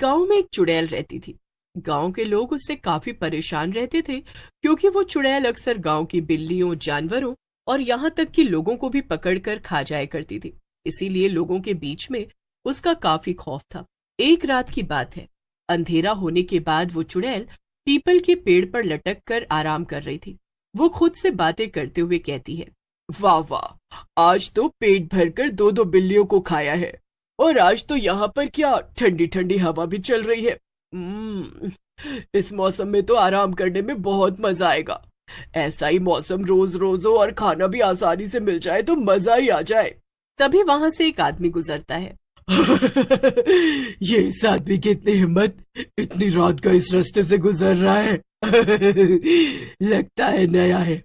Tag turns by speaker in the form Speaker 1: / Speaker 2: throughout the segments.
Speaker 1: गांव में एक चुड़ैल रहती थी। गांव के लोग उससे काफी परेशान रहते थे क्योंकि वो चुड़ैल अक्सर गांव की बिल्लियों, जानवरों और यहाँ तक कि लोगों को भी पकड़कर खा जाया करती थी। इसीलिए लोगों के बीच में उसका काफी खौफ था। एक रात की बात है। अंधेरा होने के बाद वो चुड़ैल पीपल के पेड़ पर लटक कर आराम कर रही थी। वो खुद से बातें करते हुए कहती है, वाह वाह, आज तो पेट भरकर दो दो बिल्लियों को खाया है। और आज तो यहाँ पर क्या ठंडी ठंडी हवा भी चल रही है। इस मौसम में तो आराम करने में बहुत मजा आएगा। ऐसा ही मौसम रोज रोज हो और खाना भी आसानी से मिल जाए तो मजा ही आ जाए। तभी वहां से एक आदमी गुजरता है। ये इस आदमी की इतनी हिम्मत, इतनी रात का इस रास्ते से गुजर रहा है। लगता है नया है।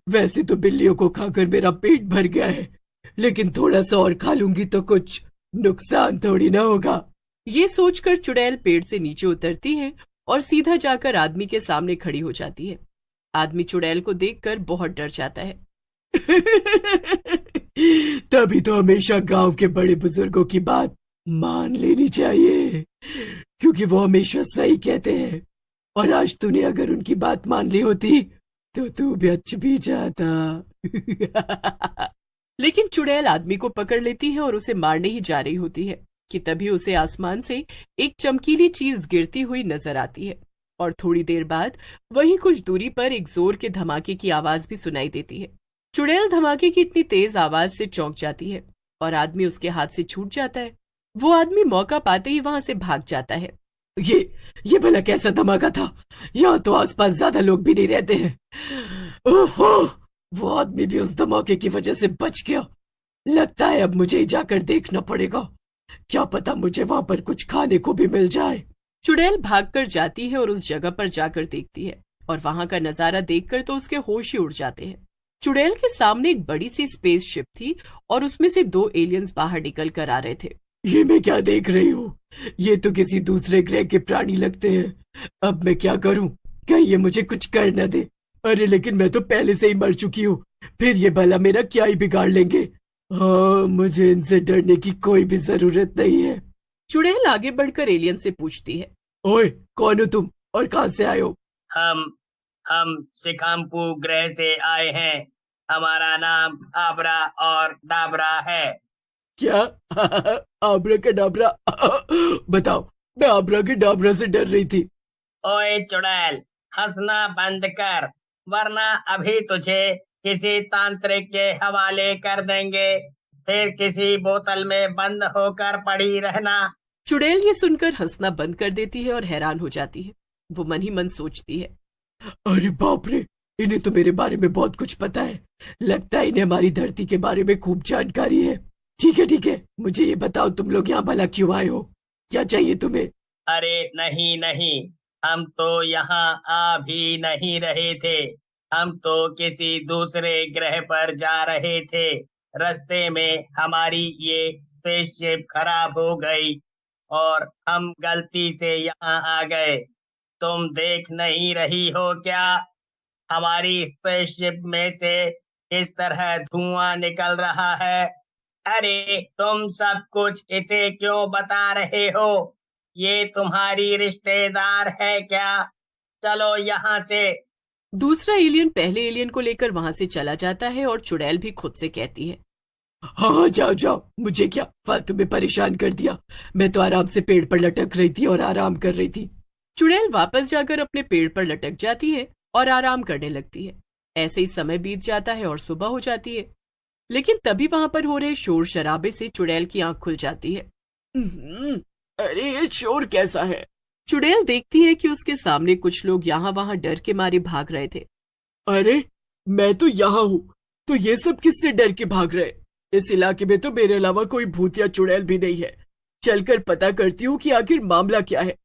Speaker 1: वैसे तो बिल्लियों को खाकर मेरा पेट भर गया है, लेकिन थोड़ा सा और खा लूंगी तो कुछ नुकसान थोड़ी ना होगा। ये सोचकर चुड़ैल पेड़ से नीचे उतरती है और सीधा जाकर आदमी के सामने खड़ी हो जाती है। आदमी चुड़ैल को देखकर बहुत डर जाता है। तभी तो हमेशा गांव के बड़े बुजुर्गों की बात मान लेनी चाहिए, क्योंकि वो हमेशा सही कहते हैं। और आज तूने अगर उनकी बात मान ली होती तो तू बच भी जाता। लेकिन चुड़ैल आदमी को पकड़ लेती है और उसे मारने ही जा रही होती है कि तभी उसे आसमान से एक चमकीली चीज गिरती हुई नजर आती है। और थोड़ी देर बाद वहीं कुछ दूरी पर एक जोर के धमाके की आवाज भी सुनाई देती है। चुड़ैल धमाके की इतनी तेज आवाज से चौंक जाती है और आदमी उसके हाथ से छूट जाता है। वो आदमी मौका पाते ही वहां से भाग जाता है। ये भला कैसा धमाका था? यहाँ तो आसपास ज्यादा लोग भी नहीं रहते हैं। ओहो, वो आदमी भी उस धमाके की वजह से बच गया। लगता है अब मुझे ही जाकर देखना पड़ेगा। क्या पता मुझे वहां पर कुछ खाने को भी मिल जाए। चुड़ैल भागकर जाती है और उस जगह पर जाकर देखती है और वहां का नजारा देखकर तो उसके होश ही उड़ जाते हैं। चुड़ैल के सामने एक बड़ी सी स्पेसशिप थी और उसमें से दो एलियंस बाहर निकल कर आ रहे थे। ये मैं क्या देख रही हूँ? ये तो किसी दूसरे ग्रह के प्राणी लगते हैं। अब मैं क्या करूँ? क्या ये मुझे कुछ कर न दे? अरे लेकिन मैं तो पहले से ही मर चुकी हूँ, फिर ये भला मेरा क्या ही बिगाड़ लेंगे। हाँ, मुझे इनसे डरने की कोई भी जरूरत नहीं है। चुड़ैल आगे बढ़कर एलियन से पूछती है, ओए कौन हो तुम और कहाँ से आए हो?
Speaker 2: हम हम सिकाम्पू ग्रह से आए हैं। हमारा नाम आबरा और डाबरा है।
Speaker 1: क्या? आबरा का डाबरा? बताओ, मैं आबरा के डाबरा से डर रही थी।
Speaker 2: ओए चुड़ैल, हंसना बंद कर, वरना अभी तुझे किसी तांत्रिक के हवाले कर देंगे। फिर किसी बोतल में बंद होकर पड़ी रहना।
Speaker 1: चुड़ैल ये सुनकर हंसना बंद कर देती है और हैरान हो जाती है। वो मन ही मन सोचती है, अरे बाप रे, इन्हें तो मेरे बारे में बहुत कुछ पता है। लगता है इन्हें हमारी धरती के बारे में खूब जानकारी है। ठीक है, मुझे ये बताओ तुम लोग यहाँ भला क्यों आए हो? क्या चाहिए तुम्हें?
Speaker 2: अरे नहीं नहीं, हम तो यहाँ आ भी नहीं रहे थे। हम तो किसी दूसरे ग्रह पर जा रहे थे। रास्ते में हमारी ये स्पेसशिप खराब हो गई और हम गलती से यहाँ आ गए। तुम देख नहीं रही हो क्या? हमारी स्पेसशिप में से किस तरह धुआं निकल रहा है। अरे तुम सब कुछ इसे क्यों बता रहे हो? ये तुम्हारी रिश्तेदार है क्या? चलो यहाँ से।
Speaker 1: दूसरा एलियन पहले एलियन को लेकर वहां से चला जाता है और चुड़ैल भी खुद से कहती है, हाँ जाओ जाओ, मुझे क्या फालतू में परेशान कर दिया। मैं तो आराम से पेड़ पर लटक रही थी और आराम कर रही थी। चुड़ैल वापस जाकर अपने पेड़ पर लटक जाती है और आराम करने लगती है। ऐसे ही समय बीत जाता है और सुबह हो जाती है। लेकिन तभी वहां पर हो रहे शोर शराबे से चुड़ैल की आंख खुल जाती है। अरे ये शोर कैसा है? चुड़ैल देखती है कि उसके सामने कुछ लोग यहाँ वहां डर के मारे भाग रहे थे। अरे मैं तो यहाँ हूँ, तो ये सब किससे डर के भाग रहे? इस इलाके में तो मेरे अलावा कोई भूत या चुड़ैल भी नहीं है। चलकर पता करती हूँ कि आखिर मामला क्या है।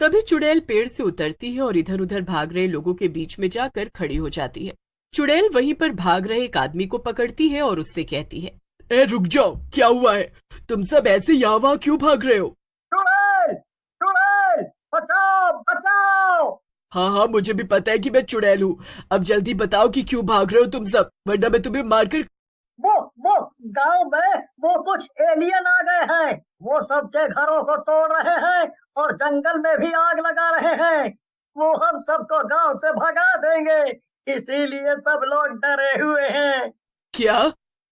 Speaker 1: तभी चुड़ैल पेड़ से उतरती है और इधर उधर भाग रहे लोगों के बीच में जाकर खड़ी हो जाती है। चुड़ैल वहीं पर भाग रहे एक आदमी को पकड़ती है और उससे कहती है, ए रुक जाओ, क्या हुआ है? तुम सब ऐसे यहाँ वहाँ क्यों भाग रहे हो?
Speaker 2: चुड़ैल, चुड़ैल, बचाओ बचाओ।
Speaker 1: हाँ, मुझे भी पता है कि मैं चुड़ैल हूँ। अब जल्दी बताओ कि क्यों भाग रहे हो तुम सब, वरना मैं तुम्हें मारकर।
Speaker 2: वो गांव में वो कुछ एलियन आ गए हैं। वो सबके घरों को तोड़ रहे हैं और जंगल में भी आग लगा रहे हैं। वो हम सबको गांव से भगा देंगे, इसीलिए सब लोग डरे हुए हैं।
Speaker 1: क्या?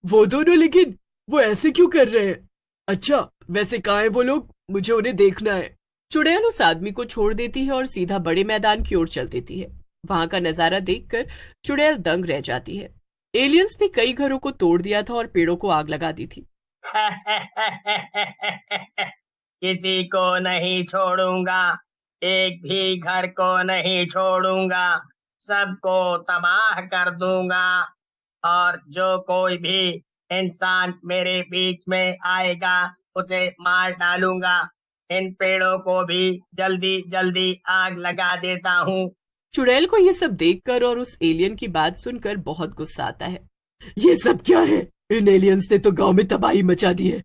Speaker 1: वो दोनों? लेकिन वो ऐसे क्यों कर रहे हैं? अच्छा, वैसे कहाँ है वो लोग? मुझे उन्हें देखना है। चुड़ैल उस आदमी को छोड़ देती है और सीधा बड़े मैदान की ओर चल देती है। वहां का नजारा देखकर चुड़ैल दंग रह जाती है। एलियंस ने कई घरों को तोड़ दिया था और पेड़ों को आग लगा दी थी।
Speaker 2: किसी को नहीं छोड़ूंगा, एक भी घर को नहीं छोड़ूंगा, सबको तबाह कर दूंगा। और जो कोई भी इंसान मेरे बीच में आएगा उसे मार डालूंगा। इन पेड़ों को भी जल्दी जल्दी आग लगा देता हूँ।
Speaker 1: चुड़ैल को ये सब देखकर और उस एलियन की बात सुनकर बहुत गुस्सा आता है। ये सब क्या है? इन एलियंस ने तो गांव में तबाही मचा दी है।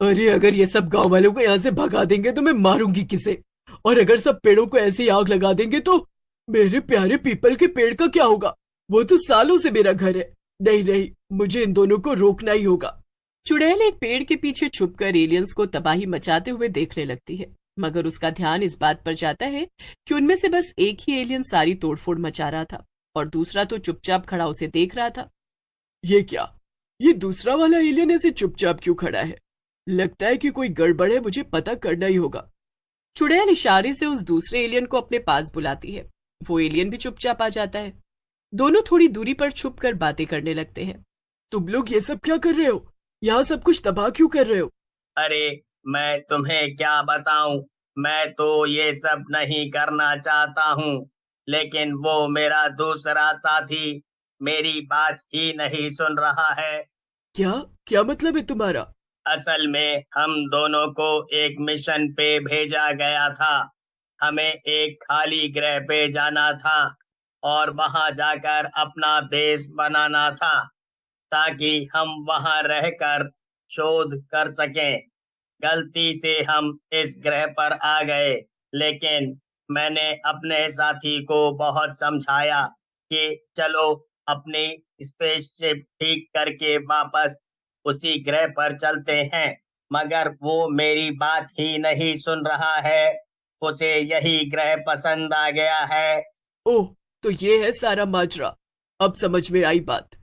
Speaker 1: अरे अगर ये सब गांव वालों को यहाँ से भगा देंगे तो मैं मारूंगी किसे? और अगर सब पेड़ों को ऐसे ही आग लगा देंगे तो मेरे प्यारे पीपल के पेड़ का क्या होगा? वो तो सालों से मेरा घर है। नहीं नहीं, मुझे इन दोनों को रोकना ही होगा। चुड़ैल एक पेड़ के पीछे छुपकर एलियंस को तबाही मचाते हुए देखने लगती है, मगर उसका ध्यान इस बात पर जाता है कि उनमें से बस एक ही एलियन सारी तोड़फोड़ मचा रहा था और दूसरा तो चुपचाप खड़ा उसे देख रहा था। ये क्या? ये दूसरा वाला एलियन ऐसे चुपचाप क्यों खड़ा है? लगता है कि कोई गड़बड़ है, मुझे पता करना ही होगा। चुड़ैल इशारे से उस दूसरे एलियन को अपने पास बुलाती है। वो एलियन भी चुपचाप आ जाता है। दोनों थोड़ी दूरी पर छुप कर बातें करने लगते हैं। तुम लोग ये सब क्या कर रहे हो? यहाँ सब कुछ तबाह क्यों कर रहे हो?
Speaker 2: अरे मैं तुम्हें क्या बताऊं, मैं तो ये सब नहीं करना चाहता हूँ, लेकिन वो मेरा दूसरा साथी मेरी बात ही नहीं सुन रहा है।
Speaker 1: क्या क्या मतलब है तुम्हारा?
Speaker 2: असल में हम दोनों को एक मिशन पे भेजा गया था। हमें एक खाली ग्रह पे जाना था और वहां जाकर अपना बेस बनाना था, ताकि हम वहां रहकर शोध कर सकें। गलती से हम इस ग्रह पर आ गए, लेकिन मैंने अपने साथी को बहुत समझाया कि चलो अपनी स्पेसशिप ठीक करके वापस उसी ग्रह पर चलते हैं, मगर वो मेरी बात ही नहीं सुन रहा है। उसे यही ग्रह पसंद आ गया है।
Speaker 1: ओह, तो ये है सारा माजरा। अब समझ में आई बात।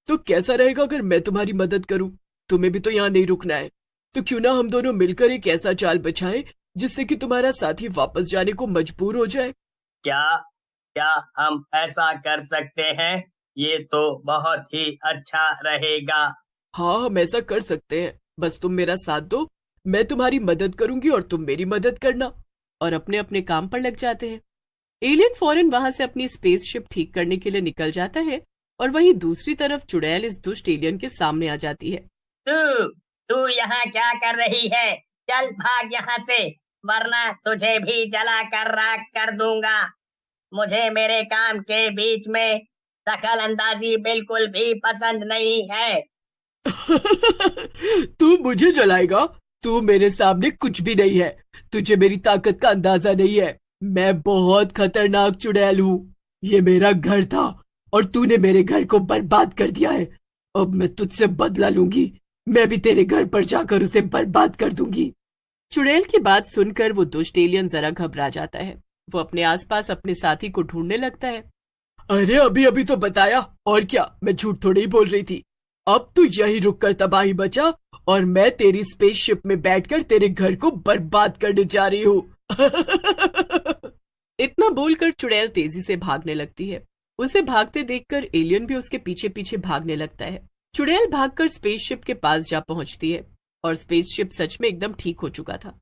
Speaker 1: तो कैसा रहेगा अगर मैं तुम्हारी मदद करूं? तुम्हें भी तो यहाँ नहीं रुकना है। तो क्यों ना हम दोनों मिलकर एक ऐसा चाल बचाएं जिससे कि तुम्हारा साथी वापस जाने को मजबूर हो जाए।
Speaker 2: क्या क्या हम ऐसा कर सकते हैं? ये तो बहुत ही अच्छा रहेगा।
Speaker 1: हाँ, हम ऐसा कर सकते हैं। बस तुम मेरा साथ दो, मैं तुम्हारी मदद करूंगी और तुम मेरी मदद करना। और अपने अपने काम पर लग जाते हैं। एलियन फौरन वहां से अपनी स्पेसशिप ठीक करने के लिए निकल जाता है और वहीं दूसरी तरफ चुड़ैल इस दुष्ट एलियन के सामने आ जाती है।
Speaker 2: तू तू यहाँ क्या कर रही है? चल भाग यहाँ से, वरना तुझे भी जला कर राख कर दूंगा। मुझे मेरे काम के बीच में दखल अंदाजी बिल्कुल भी पसंद नहीं है।
Speaker 1: तू मुझे जलाएगा? तू मेरे सामने कुछ भी नहीं है। तुझे मेरी ताकत का अंदाजा नहीं है। मैं बहुत खतरनाक चुड़ैल हूँ। ये मेरा घर था और तूने मेरे घर को बर्बाद कर दिया है। अब मैं तुझसे बदला लूंगी। मैं भी तेरे घर पर जाकर उसे बर्बाद कर दूंगी। चुड़ैल की बात सुनकर वो दुष्ट एलियन जरा घबरा जाता है। वो अपने आसपास अपने साथी को ढूंढने लगता है। अरे अभी अभी तो बताया, और क्या, मैं झूठ थोड़ी ही बोल रही थी। अब तू यही रुक कर तबाही बचा और मैं तेरी स्पेसशिप में बैठकर तेरे घर को बर्बाद करने जा रही हूँ। इतना बोलकर चुड़ैल तेजी से भागने लगती है। उसे भागते देखकर एलियन भी उसके पीछे पीछे भागने लगता है। चुड़ैल भागकर स्पेसशिप के पास जा पहुंचती है और स्पेसशिप सच में एकदम ठीक हो चुका था,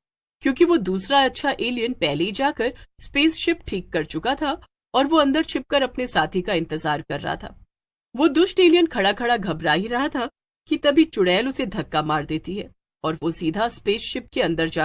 Speaker 1: क्योंकि वो दूसरा अच्छा एलियन पहले ही जाकर स्पेसशिप ठीक कर चुका था और वो अंदर छिपकर अपने साथी का इंतजार कर रहा था। वो दुष्ट एलियन खड़ा खड़ा घबरा ही रहा था कि तभी चुड़ैल उसे धक्का मार देती है और वो सीधा स्पेसशिप के अंदर जा